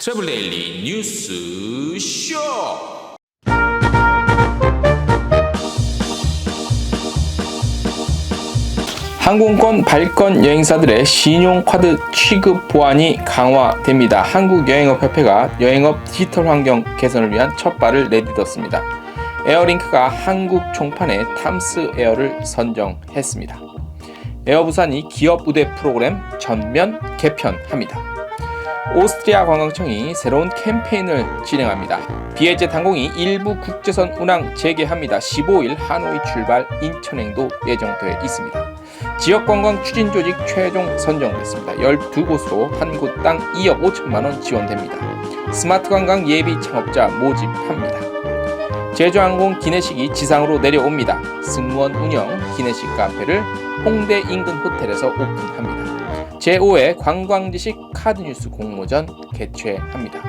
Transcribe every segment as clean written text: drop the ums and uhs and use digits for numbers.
트래블 데일리 뉴스 쇼. 항공권 발권 여행사들의 신용카드 취급 보안이 강화됩니다. 한국여행업협회가 여행업 디지털 환경 개선을 위한 첫 발을 내딛었습니다. 에어링크가 한국 총판에 탐스 에어를 선정했습니다. 에어부산이 기업 우대 프로그램 전면 개편합니다. 오스트리아 관광청이 새로운 캠페인을 진행합니다. 비에젯 항공이 일부 국제선 운항 재개합니다. 15일 하노이 출발, 인천행도 예정돼 있습니다. 지역관광 추진조직 최종 선정됐습니다. 12곳으로 한 곳당 2억 5천만 원 지원됩니다. 스마트관광 예비 창업자 모집합니다. 제주항공 기내식이 지상으로 내려옵니다. 승무원 운영 기내식 카페를 홍대 인근 호텔에서 오픈합니다. 제5회 관광지식 카드뉴스 공모전 개최합니다.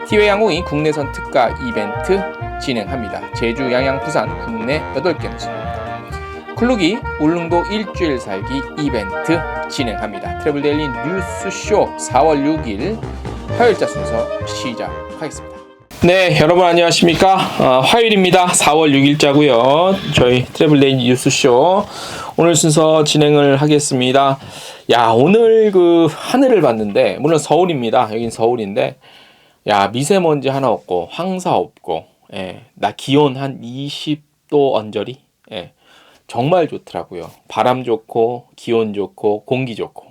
티웨이항공이 국내선 특가 이벤트 진행합니다. 제주, 양양, 부산 국내 8개 노선입니다. 클룩이 울릉도 일주일 살기 이벤트 진행합니다. 트래블 데일리 뉴스쇼 4월 6일 화요일자 순서 시작하겠습니다. 네, 여러분 안녕하십니까? 화요일입니다. 4월 6일자고요. 저희 트래블 데일리 뉴스쇼 오늘 순서 진행을 하겠습니다. 야, 오늘 그 하늘을 봤는데, 물론 서울입니다. 여긴 서울인데, 야, 미세먼지 하나 없고 황사 없고, 나 기온 한 20도 언저리, 정말 좋더라고요. 바람 좋고 기온 좋고 공기 좋고,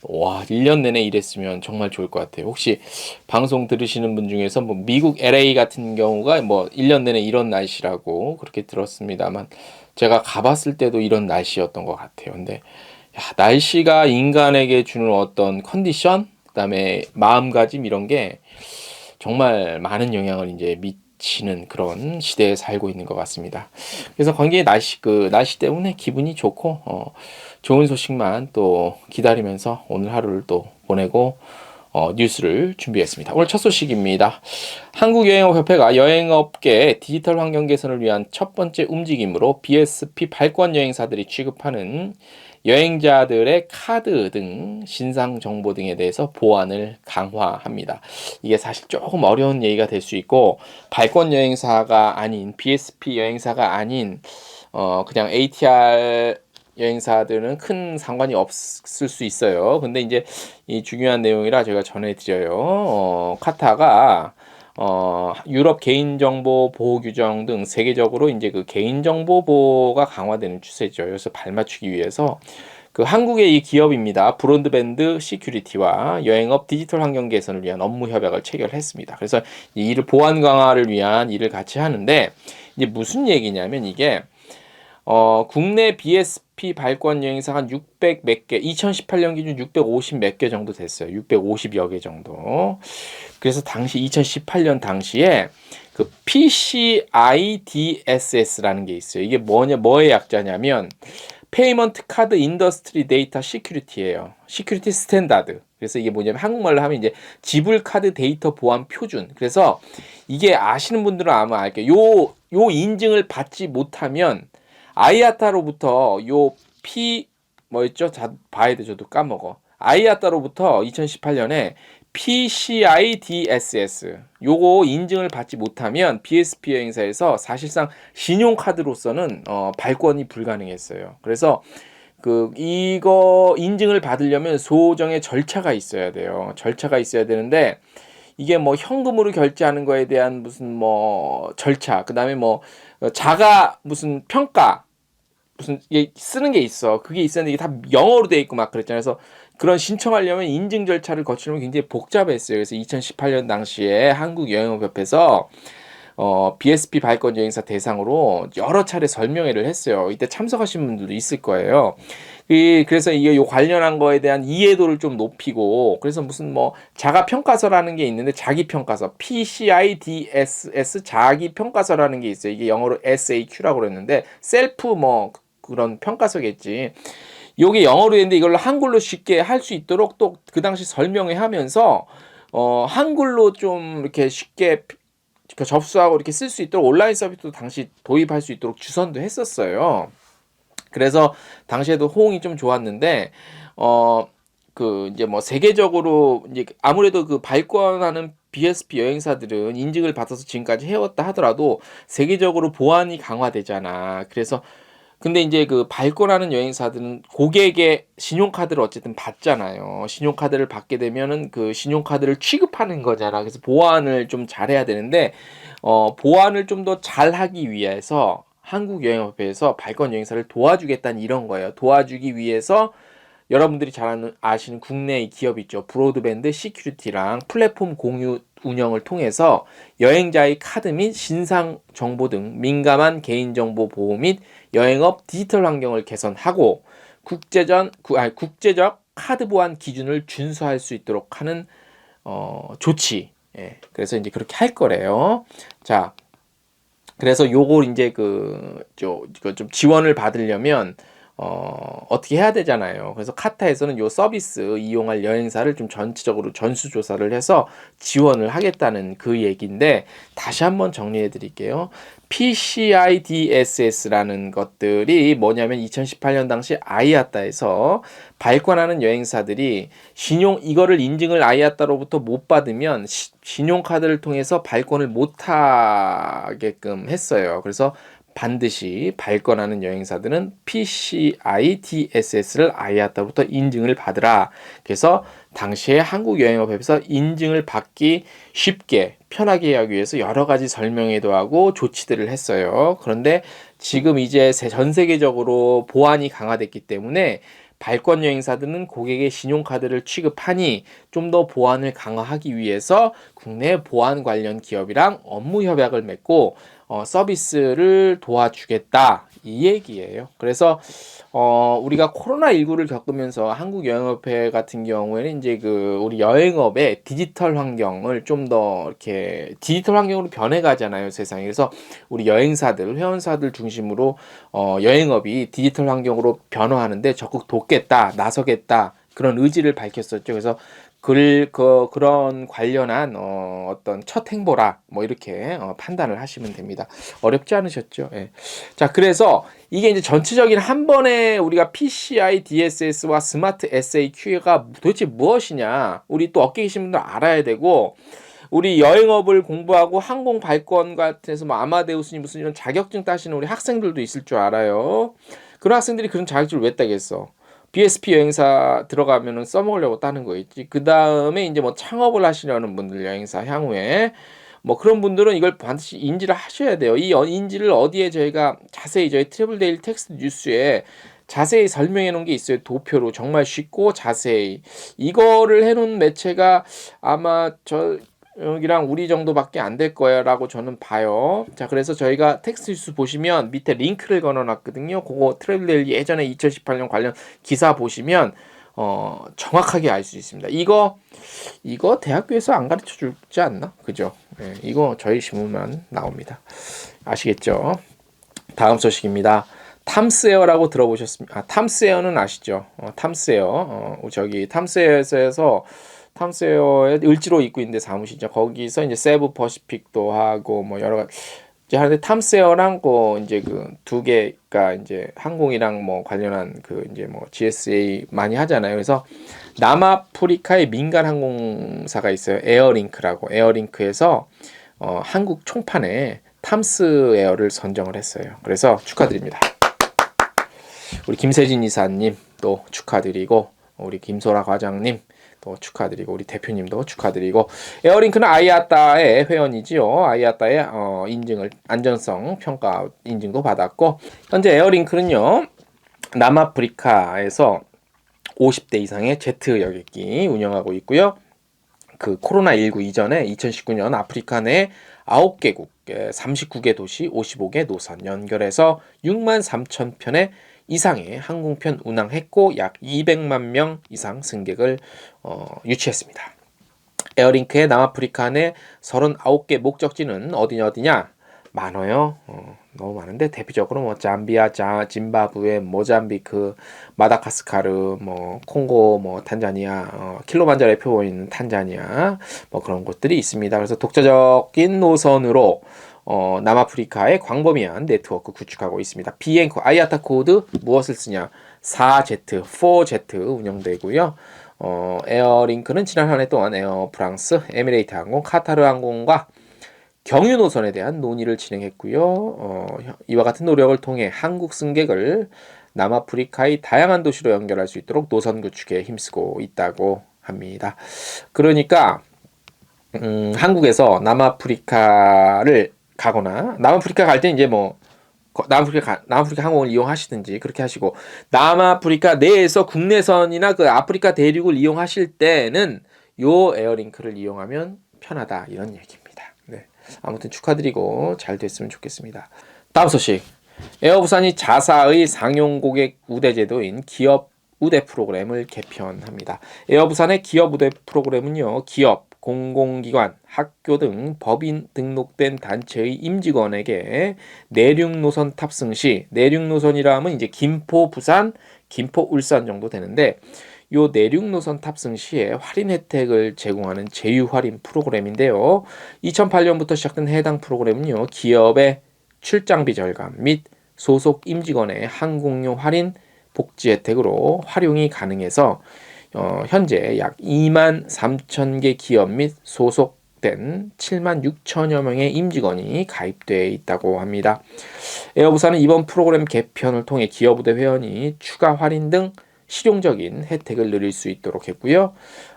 와, 1년 내내 이랬으면 정말 좋을 것 같아요. 혹시 방송 들으시는 분 중에서 뭐 미국 LA 같은 경우가 뭐 1년 내내 이런 날씨라고 그렇게 들었습니다만, 제가 가봤을 때도 이런 날씨였던 것 같아요. 근데 날씨가 인간에게 주는 어떤 컨디션, 그다음에 마음가짐 이런 게 정말 많은 영향을 이제 미치는 그런 시대에 살고 있는 것 같습니다. 그래서 관계 날씨 때문에 기분이 좋고 좋은 소식만 또 기다리면서 오늘 하루를 또 보내고 뉴스를 준비했습니다. 오늘 첫 소식입니다. 한국여행업협회가 여행업계 디지털 환경 개선을 위한 첫 번째 움직임으로 BSP 발권 여행사들이 취급하는 여행자들의 카드 등 신상 정보 등에 대해서 보안을 강화합니다. 이게 사실 조금 어려운 얘기가 될 수 있고, 발권 여행사가 아닌 BSP 여행사가 아닌 그냥 ATR 여행사들은 큰 상관이 없을 수 있어요. 근데 이제 이 중요한 내용이라 제가 전해드려요. 카타가 유럽 개인정보 보호 규정 등 세계적으로 이제 그 개인정보 보호가 강화되는 추세죠. 그래서 발맞추기 위해서 그 한국의 이 기업입니다. 브론드밴드 시큐리티와 여행업 디지털 환경 개선을 위한 업무 협약을 체결했습니다. 그래서 이 일을 보안 강화를 위한 일을 같이 하는데, 이제 무슨 얘기냐면 이게 국내 BSP 발권 여행사 한 600 몇 개, 2018년 기준 650 몇 개 정도 됐어요. 650여 개 정도. 그래서 당시 2018년 당시에 그 PCI-DSS라는 게 있어요. 이게 뭐의 약자냐면 페이먼트 카드 인더스트리 데이터 시큐리티예요. 시큐리티 스탠다드. 그래서 이게 뭐냐면 한국말로 하면 이제 지불 카드 데이터 보안 표준. 그래서 이게 아시는 분들은 아마 알게요. 요 인증을 받지 못하면 아이아타로부터 뭐였죠? 봐야 돼. 저도 까먹어. 아이아타로부터 2018년에 PCI-DSS 요거 인증을 받지 못하면 BSP 여행사에서 사실상 신용카드로서는 발권이 불가능했어요. 그래서 이거 인증을 받으려면 소정의 절차가 있어야 돼요. 절차가 있어야 되는데, 이게 뭐 현금으로 결제하는 거에 대한 무슨 뭐 절차, 그다음에 뭐 자가 무슨 평가 무슨 이게 쓰는 게 있어. 그게 있었는데 이게 다 영어로 돼 있고 막 그랬잖아요. 그래서 그런 신청하려면 인증 절차를 거치려면 굉장히 복잡했어요. 그래서 2018년 당시에 한국여행업협회에서 BSP 발권 여행사 대상으로 여러 차례 설명회를 했어요. 이때 참석하신 분들도 있을 거예요. 그래서 이게 요 관련한 거에 대한 이해도를 좀 높이고, 그래서 무슨 뭐 자가평가서라는 게 있는데, 자기평가서 PCI-DSS 자기평가서라는 게 있어요. 이게 영어로 SAQ라고 그랬는데 셀프 뭐 그런 평가서겠지. 요게 영어로 했는데 이걸로 한글로 쉽게 할 수 있도록 또 그 당시 설명회 하면서 한글로 좀 이렇게 쉽게 접수하고 이렇게 쓸 수 있도록 온라인 서비스도 당시 도입할 수 있도록 주선도 했었어요. 그래서 당시에도 호응이 좀 좋았는데 이제 뭐 세계적으로 이제 아무래도 그 발권하는 BSP 여행사들은 인증을 받아서 지금까지 해왔다 하더라도 세계적으로 보안이 강화되잖아. 그래서 근데 이제 그 발권하는 여행사들은 고객의 신용카드를 어쨌든 받잖아요. 신용카드를 받게 되면은 그 신용카드를 취급하는 거잖아. 그래서 보안을 좀 잘해야 되는데 보안을 좀 더 잘하기 위해서 한국여행협회에서 발권 여행사를 도와주겠다는 이런 거예요. 도와주기 위해서 여러분들이 잘 아시는 국내의 기업 있죠. 브로드밴드 시큐리티랑 플랫폼 공유 운영을 통해서 여행자의 카드 및 신상 정보 등 민감한 개인정보 보호 및 여행업 디지털 환경을 개선하고 국제적 카드 보안 기준을 준수할 수 있도록 하는 조치. 예, 그래서 이제 그렇게 할 거래요. 자, 그래서 요걸 이제 좀 지원을 받으려면 어떻게 해야 되잖아요. 그래서 카타에서는 요 서비스 이용할 여행사를 좀 전체적으로 전수조사를 해서 지원을 하겠다는 그 얘기인데 다시 한번 정리해 드릴게요. PCI DSS라는 것들이 뭐냐면 2018년 당시 아이아따에서 발권하는 여행사들이 이거를 인증을 아이아따로부터 못 받으면 신용카드를 통해서 발권을 못 하게끔 했어요. 그래서 반드시 발권하는 여행사들은 PCI DSS를 아이아따로부터 인증을 받으라. 그래서 당시에 한국여행업협회에서 인증을 받기 쉽게 편하게 하기 위해서 여러 가지 설명회도 하고 조치들을 했어요. 그런데 지금 이제 전 세계적으로 보안이 강화됐기 때문에 발권 여행사들은 고객의 신용카드를 취급하니 좀 더 보안을 강화하기 위해서 국내 보안 관련 기업이랑 업무 협약을 맺고 서비스를 도와주겠다 이 얘기예요. 그래서 우리가 코로나19를 겪으면서 한국여행협회 같은 경우에는 이제 우리 여행업의 디지털 환경을 좀 더 이렇게 디지털 환경으로 변해가잖아요, 세상에. 그래서 우리 여행사들, 회원사들 중심으로 여행업이 디지털 환경으로 변화하는데 적극 돕겠다, 나서겠다 그런 의지를 밝혔었죠. 그래서 그런 관련한 어떤 첫 행보라 뭐 이렇게 판단을 하시면 됩니다. 어렵지 않으셨죠? 예. 자, 그래서 이게 이제 전체적인 한 번에 우리가 PCI DSS와 스마트 SAQ가 도대체 무엇이냐? 우리 또 업계에 계신 분들 알아야 되고 우리 여행업을 공부하고 항공 발권 같은 데서 뭐 아마데우스니 무슨 이런 자격증 따시는 우리 학생들도 있을 줄 알아요. 그런 학생들이 그런 자격증을 왜 따겠어? BSP 여행사 들어가면은 써먹으려고 따는 거 있지. 그 다음에 이제 뭐 창업을 하시려는 분들 여행사 향후에 뭐 그런 분들은 이걸 반드시 인지를 하셔야 돼요. 이 인지를 어디에 저희가 자세히 저희 트래블데일리 텍스트 뉴스에 자세히 설명해 놓은 게 있어요. 도표로 정말 쉽고 자세히 이거를 해놓은 매체가 아마 여기랑 우리 정도밖에 안 될 거야라고 저는 봐요. 자, 그래서 저희가 텍스트 뉴스 보시면 밑에 링크를 걸어놨거든요. 그거 트래블데일리 예전에 2018년 관련 기사 보시면 정확하게 알 수 있습니다. 이거 대학교에서 안 가르쳐 주지 않나? 그죠? 네, 이거 저희 신문만 나옵니다. 아시겠죠? 다음 소식입니다. 탐스에어라고 들어보셨습니까? 탐스에어는 아시죠? 탐스에어. 저기 탐스에어에서 탐스웨어에 을지로 입고 있는데 사무실이죠. 거기서 이제 세부 퍼시픽도 하고 뭐 여러 가지 하는데 탐스웨어랑 이제 두 개가 이제 항공이랑 뭐 관련한 이제 뭐 GSA 많이 하잖아요. 그래서 남아프리카의 민간 항공사가 있어요. 에어링크라고. 에어링크에서 한국 총판에 탐스웨어를 선정을 했어요. 그래서 축하드립니다. 우리 김세진 이사님 또 축하드리고 우리 김소라 과장님 또 축하드리고 우리 대표님도 축하드리고 에어링크는 아이아따의 회원이지요. 아이아따의 인증을 안전성 평가 인증도 받았고 현재 에어링크는요 남아프리카에서 50대 이상의 제트 여객기 운영하고 있고요. 코로나19 이전에 2019년 아프리카 내 9개국 39개 도시 55개 노선 연결해서 6만 3천 편의 이상의 항공편 운항했고 약 200만 명 이상 승객을 유치했습니다. 에어링크의 남아프리카 내 39개 목적지는 어디냐? 많아요. 너무 많은데 대표적으로 뭐 잠비아, 짐바브웨, 모잠비크, 마다가스카르, 뭐 콩고, 뭐 탄자니아, 킬로만자로에 표본 있는 탄자니아 뭐 그런 곳들이 있습니다. 그래서 독자적인 노선으로 남아프리카의 광범위한 네트워크 구축하고 있습니다. 비행코 아이아타 코드 무엇을 쓰냐? 4Z, 4Z 운영되고요. 에어링크는 지난 한 해 동안 에어프랑스, 에미레이트 항공, 카타르 항공과 경유 노선에 대한 논의를 진행했고요. 이와 같은 노력을 통해 한국 승객을 남아프리카의 다양한 도시로 연결할 수 있도록 노선 구축에 힘쓰고 있다고 합니다. 그러니까 한국에서 남아프리카를 가거나 남아프리카 갈 때 이제 뭐 남아프리카 항공을 이용하시든지 그렇게 하시고 남아프리카 내에서 국내선이나 그 아프리카 대륙을 이용하실 때는 요 에어링크를 이용하면 편하다 이런 얘기입니다. 네. 아무튼 축하드리고 잘 됐으면 좋겠습니다. 다음 소식. 에어부산이 자사의 상용 고객 우대 제도인 기업 우대 프로그램을 개편합니다. 에어부산의 기업 우대 프로그램은요, 기업, 공공기관, 학교 등 법인 등록된 단체의 임직원에게 내륙 노선 탑승 시, 내륙 노선이라 하면 이제 김포, 부산, 김포, 울산 정도 되는데, 요 내륙 노선 탑승 시에 할인 혜택을 제공하는 제휴 할인 프로그램인데요. 2008년부터 시작된 해당 프로그램은요, 기업의 출장비 절감 및 소속 임직원의 항공료 할인 복지 혜택으로 활용이 가능해서 현재 약 2만 3천 개 기업 및 소속된 7만 6천여 명의 임직원이 가입되어 있다고 합니다. 에어부산은 이번 프로그램 개편을 통해 기업우대 회원이 추가 할인 등 실용적인 혜택을 누릴 수 있도록 했고요.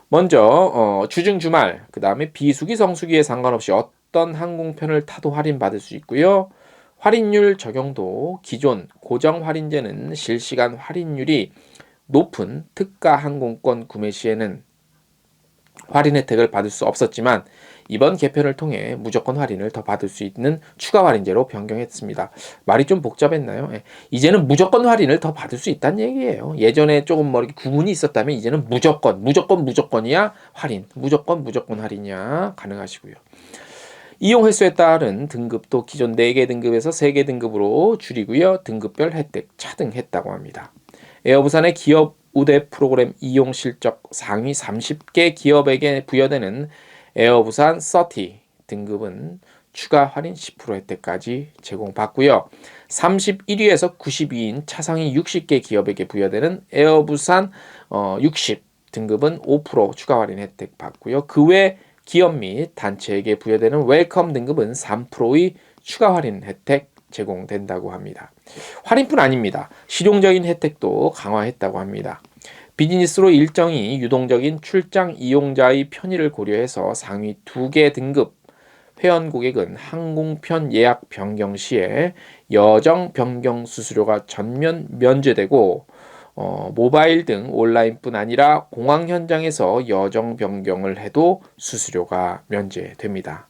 먼저 주중 주말, 그 다음에 비수기 성수기에 상관없이 어떤 항공편을 타도 할인받을 수 있고요. 할인율 적용도 기존 고정 할인제는 실시간 할인율이 높은 특가 항공권 구매 시에는 할인 혜택을 받을 수 없었지만 이번 개편을 통해 무조건 할인을 더 받을 수 있는 추가 할인제로 변경했습니다. 말이 좀 복잡했나요? 이제는 무조건 할인을 더 받을 수 있다는 얘기예요. 예전에 조금 뭐 이렇게 구분이 있었다면 이제는 무조건이야 할인, 무조건 할인이야 가능하시고요. 이용 횟수에 따른 등급도 기존 4개 등급에서 3개 등급으로 줄이고요. 등급별 혜택 차등했다고 합니다. 에어부산의 기업 우대 프로그램 이용 실적 상위 30개 기업에게 부여되는 에어부산 30 등급은 추가 할인 10% 혜택까지 제공받고요. 31위에서 92인 차상위 60개 기업에게 부여되는 에어부산 60 등급은 5% 추가 할인 혜택 받고요. 그 외 기업 및 단체에게 부여되는 웰컴 등급은 3%의 추가 할인 혜택 제공된다고 합니다. 할인뿐 아닙니다. 실용적인 혜택도 강화했다고 합니다. 비즈니스로 일정이 유동적인 출장 이용자의 편의를 고려해서 상위 2개 등급 회원 고객은 항공편 예약 변경 시에 여정 변경 수수료가 전면 면제되고 모바일 등 온라인뿐 아니라 공항 현장에서 여정 변경을 해도 수수료가 면제됩니다.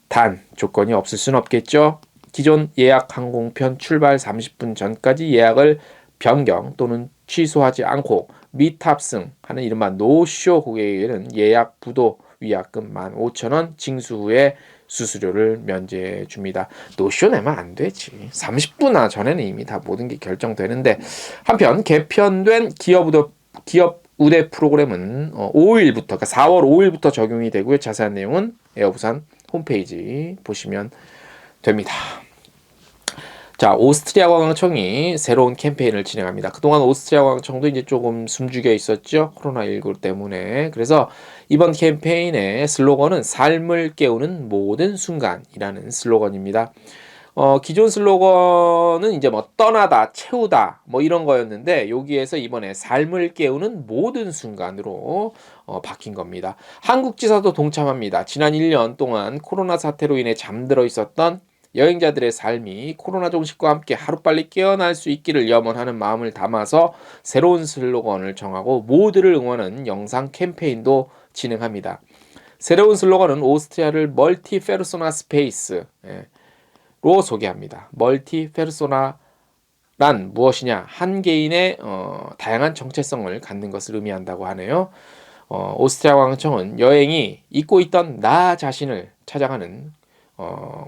단 조건이 없을 순 없겠죠. 기존 예약 항공편 출발 30분 전까지 예약을 변경 또는 취소하지 않고 미탑승하는 이른바 노쇼 고객에게는 예약 부도 위약금 15,000원 징수 후에 수수료를 면제해 줍니다. 노쇼 내면 안 되지. 30분 전에는 이미 다 모든 게 결정되는데 한편 개편된 기업 우대 프로그램은 5일부터 그러니까 4월 5일부터 적용이 되고요. 자세한 내용은 에어부산 홈페이지 보시면 됩니다. 자, 오스트리아 관광청이 새로운 캠페인을 진행합니다. 그동안 오스트리아 관광청도 이제 조금 숨죽여 있었죠. 코로나19 때문에. 그래서 이번 캠페인의 슬로건은 삶을 깨우는 모든 순간이라는 슬로건입니다. 기존 슬로건은 이제 뭐 떠나다, 채우다 뭐 이런 거였는데 여기에서 이번에 삶을 깨우는 모든 순간으로 바뀐 겁니다. 한국 지사도 동참합니다. 지난 1년 동안 코로나 사태로 인해 잠들어 있었던 여행자들의 삶이 코로나 종식과 함께 하루빨리 깨어날 수 있기를 염원하는 마음을 담아서 새로운 슬로건을 정하고 모두를 응원하는 영상 캠페인도 진행합니다. 새로운 슬로건은 오스트리아를 멀티 페르소나 스페이스로 소개합니다. 멀티 페르소나란 무엇이냐? 한 개인의 다양한 정체성을 갖는 것을 의미한다고 하네요. 오스트리아 관광청은 여행이 잊고 있던 나 자신을 찾아가는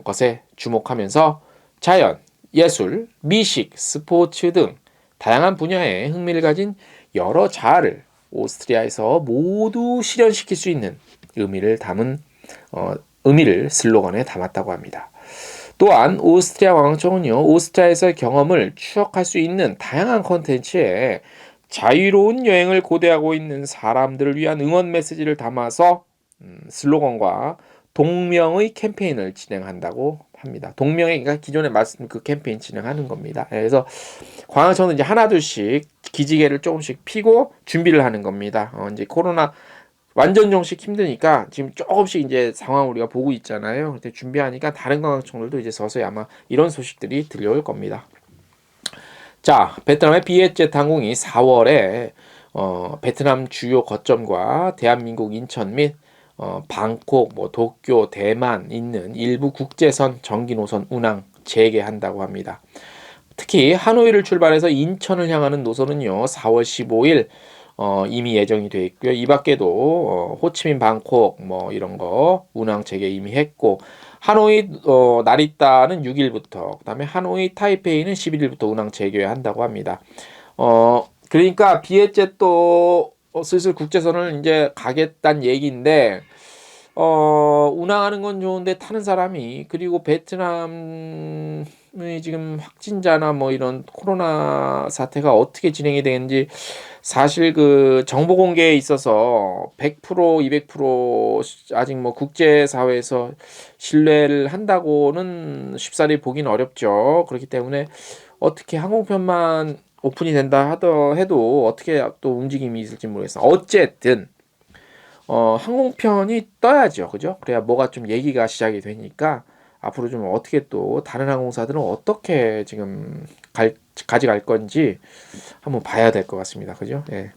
것에 주목하면서 자연, 예술, 미식, 스포츠 등 다양한 분야에 흥미를 가진 여러 자아를 오스트리아에서 모두 실현시킬 수 있는 의미를 슬로건에 담았다고 합니다. 또한 오스트리아 관광청은요, 오스트리아에서의 경험을 추억할 수 있는 다양한 콘텐츠에 자유로운 여행을 고대하고 있는 사람들을 위한 응원 메시지를 담아서 슬로건과 동명의 캠페인을 진행한다고 합니다. 동명의, 그러니까 기존에 말씀 그 캠페인 진행하는 겁니다. 그래서 광양청은 이제 하나둘씩 기지개를 조금씩 피고 준비를 하는 겁니다. 이제 코로나 완전 정식 힘드니까 지금 조금씩 이제 상황 우리가 보고 있잖아요. 그때 준비하니까 다른 관광청들도 이제 서서히 아마 이런 소식들이 들려올 겁니다. 자, 베트남의 비에젯 항공이 4월에 베트남 주요 거점과 대한민국 인천 및 방콕, 도쿄, 대만 있는 일부 국제선 전기 노선 운항 재개한다고 합니다. 특히 하노이를 출발해서 인천을 향하는 노선은요, 4월 15일 이미 예정이 되어 있고요. 이 밖에도 호치민, 방콕 이런 거 운항 재개 이미 했고, 하노이 나리따는 6일부터, 그다음에 하노이 타이페이는 11일부터 운항 재개한다고 합니다. 그러니까 비에젯도 슬슬 국제선을 이제 가겠다는 얘기인데, 운항하는 건 좋은데 타는 사람이, 그리고 베트남의 지금 확진자나 이런 코로나 사태가 어떻게 진행이 되는지 사실 그 정보 공개에 있어서 100%, 200% 아직 국제사회에서 신뢰를 한다고는 쉽사리 보긴 어렵죠. 그렇기 때문에 어떻게 항공편만 오픈이 된다 해도 어떻게 또 움직임이 있을지 모르겠어요. 어쨌든 항공편이 떠야죠. 그죠? 그래야 뭐가 좀 얘기가 시작이 되니까 앞으로 좀 어떻게 또 다른 항공사들은 어떻게 지금 가져갈 건지 한번 봐야 될 것 같습니다. 그죠? 예.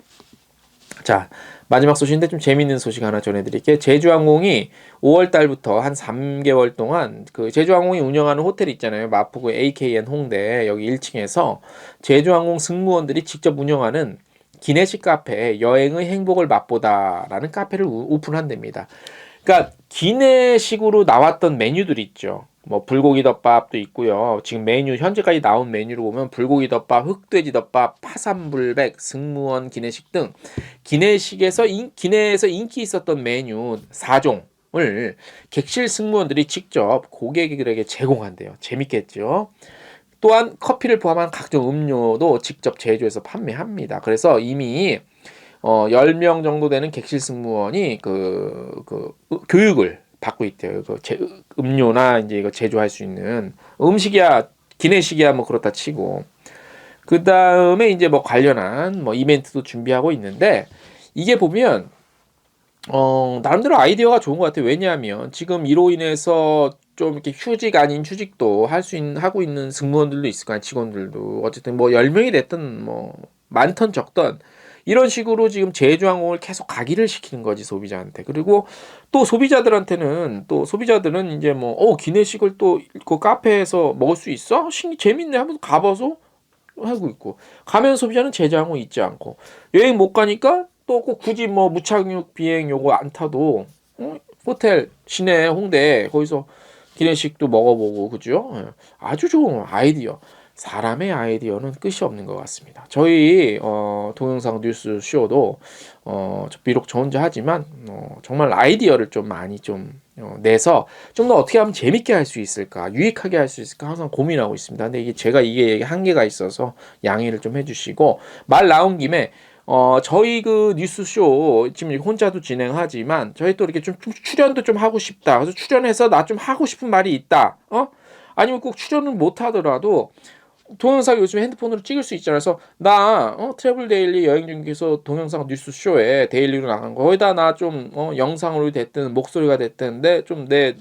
자, 마지막 소식인데 좀 재밌는 소식 하나 전해드릴게요. 제주항공이 5월 달부터 한 3개월 동안 그 제주항공이 운영하는 호텔 있잖아요. 마포구 AKN 홍대 여기 1층에서 제주항공 승무원들이 직접 운영하는 기내식 카페 여행의 행복을 맛보다라는 카페를 오픈한답니다. 그러니까 기내식으로 나왔던 메뉴들 있죠. 불고기 덮밥도 있고요. 지금 메뉴 현재까지 나온 메뉴를 보면 불고기 덮밥, 흑돼지 덮밥, 파산불백, 승무원 기내식 등 기내에서 인기 있었던 메뉴 4종을 객실 승무원들이 직접 고객에게 제공한대요. 재밌겠죠? 또한 커피를 포함한 각종 음료도 직접 제조해서 판매합니다. 그래서 이미 10명 정도 되는 객실 승무원이 교육을 받고 있대요. 음료나 이제 이거 제조할 수 있는 음식이야, 기내식이야 그렇다 치고. 그 다음에 이제 관련한 이벤트도 준비하고 있는데, 이게 보면 나름대로 아이디어가 좋은 것 같아요. 왜냐하면 지금 이로 인해서 좀 이렇게 휴직 아닌 휴직도 하고 있는 승무원들도 있을 거야, 직원들도. 어쨌든 10명이 됐든 많던 적던 이런 식으로 지금 제주항공을 계속 가기를 시키는 거지, 소비자한테. 그리고 또 소비자들은 이제 기내식을 또 그 카페에서 먹을 수 있어? 재밌네 하면서 가봐서 하고 있고, 가면 소비자는 제주항공 있지 않고, 여행 못 가니까 또 꼭 굳이 무착륙 비행 요거 안 타도 호텔 시내 홍대 거기서 기내식도 먹어보고, 그죠? 아주 좋은 아이디어. 사람의 아이디어는 끝이 없는 것 같습니다. 저희 동영상 뉴스 쇼도 비록 저 혼자 하지만 정말 아이디어를 좀 많이 내서 좀 더 어떻게 하면 재밌게 할 수 있을까, 유익하게 할 수 있을까 항상 고민하고 있습니다. 근데 이게 한계가 있어서 양해를 좀 해주시고, 말 나온 김에 저희 그 뉴스쇼 지금 혼자도 진행하지만 저희 또 이렇게 좀 출연도 좀 하고 싶다. 그래서 출연해서 나 좀 하고 싶은 말이 있다. 아니면 꼭 출연을 못 하더라도 동영상 요즘에 핸드폰으로 찍을 수 있잖아요. 그래서 나 트래블 데일리 여행 중에서 동영상 뉴스쇼에 데일리로 나간 거 거기다 나 좀 영상으로 됐든 목소리가 됐든 내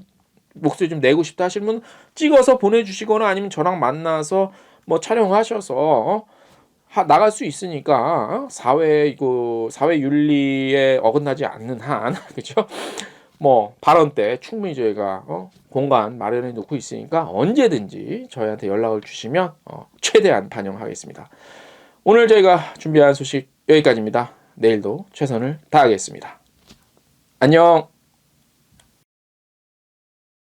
목소리 좀 내고 싶다 하시면 찍어서 보내주시거나 아니면 저랑 만나서 촬영하셔서 나갈 수 있으니까 사회 윤리에 어긋나지 않는 한 그죠? 발언 때 충분히 저희가 공간 마련해 놓고 있으니까 언제든지 저희한테 연락을 주시면 최대한 반영하겠습니다. 오늘 저희가 준비한 소식 여기까지입니다. 내일도 최선을 다하겠습니다. 안녕.